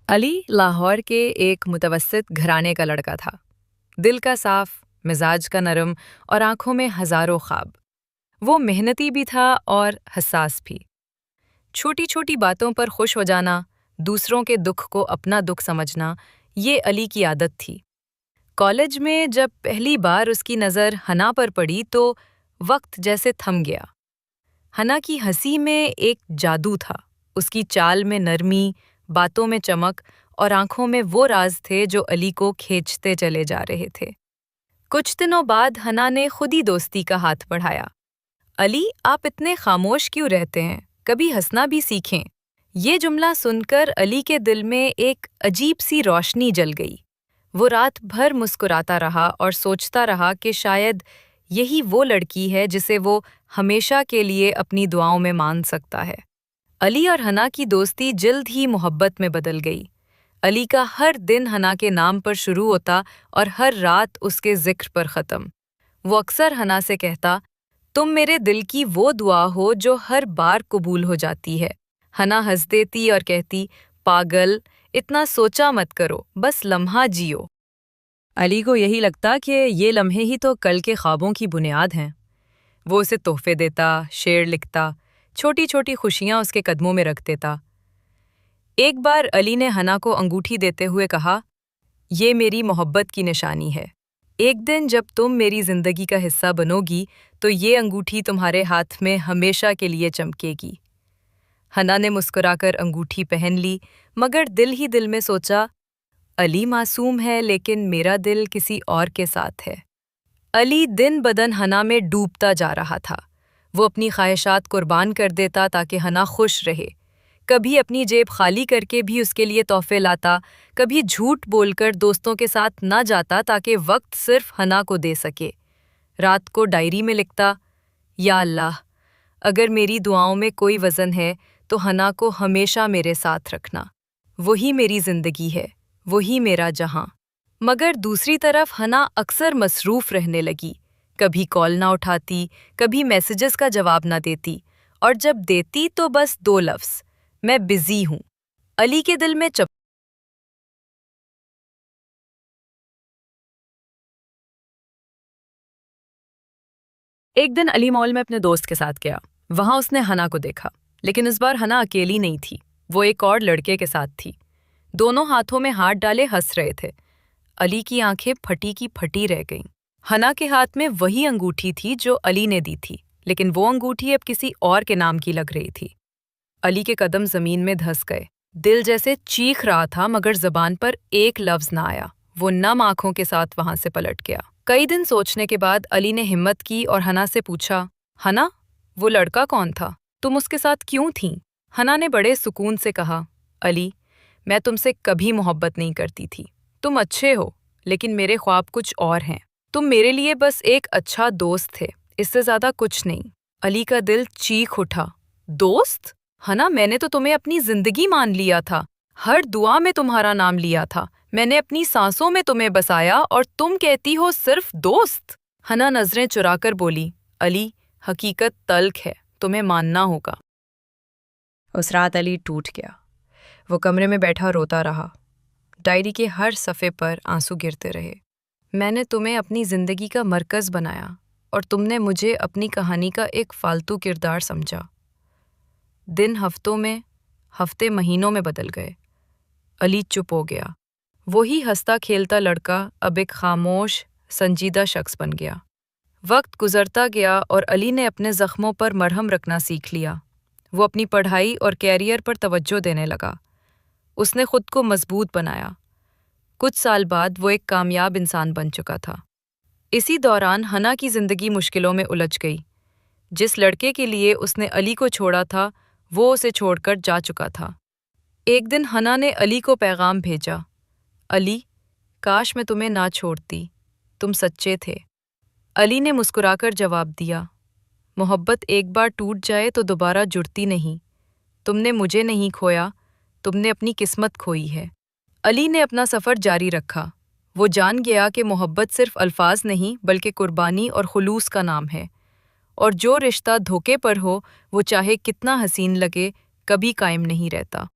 अली लाहौर के एक मुतवस्सित घराने का लड़का था। दिल का साफ, मिजाज का नरम और आंखों में हजारों ख्वाब। वो मेहनती भी था और हसास भी। छोटी छोटी बातों पर खुश हो जाना, दूसरों के दुख को अपना दुख समझना, ये अली की आदत थी। कॉलेज में जब पहली बार उसकी नज़र हना पर पड़ी तो वक्त जैसे थम गया। हना की हंसी में एक जादू था। उसकी चाल में नरमी, बातों में चमक और आंखों में वो राज थे जो अली को खींचते चले जा रहे थे। कुछ दिनों बाद हना ने खुद ही दोस्ती का हाथ बढ़ाया। अली, आप इतने खामोश क्यों रहते हैं? कभी हंसना भी सीखें। ये जुमला सुनकर अली के दिल में एक अजीब सी रोशनी जल गई। वो रात भर मुस्कुराता रहा और सोचता रहा कि शायद यही वो लड़की है जिसे वो हमेशा के लिए अपनी दुआओं में मान सकता है। अली और हना की दोस्ती जल्द ही मोहब्बत में बदल गई। अली का हर दिन हना के नाम पर शुरू होता और हर रात उसके जिक्र पर ख़त्म। वो अक्सर हना से कहता, तुम मेरे दिल की वो दुआ हो जो हर बार कबूल हो जाती है। हना हंस देती और कहती, पागल, इतना सोचा मत करो, बस लम्हा जियो। अली को यही लगता कि ये लम्हे ही तो कल के ख्वाबों की बुनियाद हैं। वो उसे तोहफे देता, शेर लिखता, छोटी छोटी खुशियां उसके कदमों में रख देता। एक बार अली ने हना को अंगूठी देते हुए कहा, ये मेरी मोहब्बत की निशानी है। एक दिन जब तुम मेरी जिंदगी का हिस्सा बनोगी तो ये अंगूठी तुम्हारे हाथ में हमेशा के लिए चमकेगी। हना ने मुस्कुराकर अंगूठी पहन ली, मगर दिल ही दिल में सोचा, अली मासूम है लेकिन मेरा दिल किसी और के साथ है। अली दिन बदन हना में डूबता जा रहा था। वो अपनी ख्वाहिशात कुर्बान कर देता ताकि हना खुश रहे। कभी अपनी जेब खाली करके भी उसके लिए तोहफे लाता, कभी झूठ बोलकर दोस्तों के साथ ना जाता ताकि वक्त सिर्फ हना को दे सके। रात को डायरी में लिखता, या अल्लाह, अगर मेरी दुआओं में कोई वज़न है तो हना को हमेशा मेरे साथ रखना। वही मेरी ज़िंदगी है, वही मेरा जहां। मगर दूसरी तरफ हना अक्सर मसरूफ़ रहने लगी। कभी कॉल ना उठाती, कभी मैसेजेस का जवाब ना देती, और जब देती तो बस 2 लफ्ज़, मैं बिज़ी हूँ। अली के दिल में एक दिन अली मॉल में अपने दोस्त के साथ गया। वहां उसने हना को देखा, लेकिन इस बार हना अकेली नहीं थी, वो एक और लड़के के साथ थी। दोनों हाथों में हाथ डाले हंस रहे थे। अली की आंखें फटी की फटी रह गईं। हना के हाथ में वही अंगूठी थी जो अली ने दी थी, लेकिन वो अंगूठी अब किसी और के नाम की लग रही थी। अली के कदम जमीन में धंस गए। दिल जैसे चीख रहा था मगर जबान पर एक लफ्ज ना आया। वो नम आंखों के साथ वहां से पलट गया। कई दिन सोचने के बाद अली ने हिम्मत की और हना से पूछा, हना, वो लड़का कौन था? तुम उसके साथ क्यों थीं? हना ने बड़े सुकून से कहा, अली, मैं तुमसे कभी मोहब्बत नहीं करती थी। तुम अच्छे हो, लेकिन मेरे ख्वाब कुछ और हैं। तुम मेरे लिए बस एक अच्छा दोस्त थे, इससे ज्यादा कुछ नहीं। अली का दिल चीख उठा, दोस्त? हना, मैंने तो तुम्हें अपनी जिंदगी मान लिया था। हर दुआ में तुम्हारा नाम लिया था। मैंने अपनी सांसों में तुम्हें बसाया और तुम कहती हो सिर्फ दोस्त। हना नजरें चुराकर बोली, अली, हकीकत तल्ख है, तुम्हें मानना होगा। उस रात अली टूट गया। वो कमरे में बैठा रोता रहा। डायरी के हर सफ़े पर आंसू गिरते रहे। मैंने तुम्हें अपनी ज़िंदगी का मरकज़ बनाया और तुमने मुझे अपनी कहानी का एक फालतू किरदार समझा। दिन हफ्तों में, हफ्ते महीनों में बदल गए। अली चुप हो गया। वही हंसता खेलता लड़का अब एक खामोश, संजीदा शख्स बन गया। वक्त गुजरता गया और अली ने अपने ज़ख्मों पर मरहम रखना सीख लिया। वो अपनी पढ़ाई और कैरियर पर तवज्जो देने लगा। उसने खुद को मजबूत बनाया। कुछ साल बाद वो एक कामयाब इंसान बन चुका था। इसी दौरान हना की ज़िंदगी मुश्किलों में उलझ गई। जिस लड़के के लिए उसने अली को छोड़ा था, वो उसे छोड़कर जा चुका था। एक दिन हना ने अली को पैगाम भेजा, अली, काश मैं तुम्हें ना छोड़ती, तुम सच्चे थे। अली ने मुस्कुराकर जवाब दिया, मोहब्बत एक बार टूट जाए तो दोबारा जुड़ती नहीं। तुमने मुझे नहीं खोया, तुमने अपनी किस्मत खोई है। अली ने अपना सफ़र जारी रखा। वो जान गया कि मोहब्बत सिर्फ अल्फाज नहीं बल्कि कुर्बानी और खुलूस का नाम है, और जो रिश्ता धोखे पर हो वो चाहे कितना हसीन लगे, कभी कायम नहीं रहता।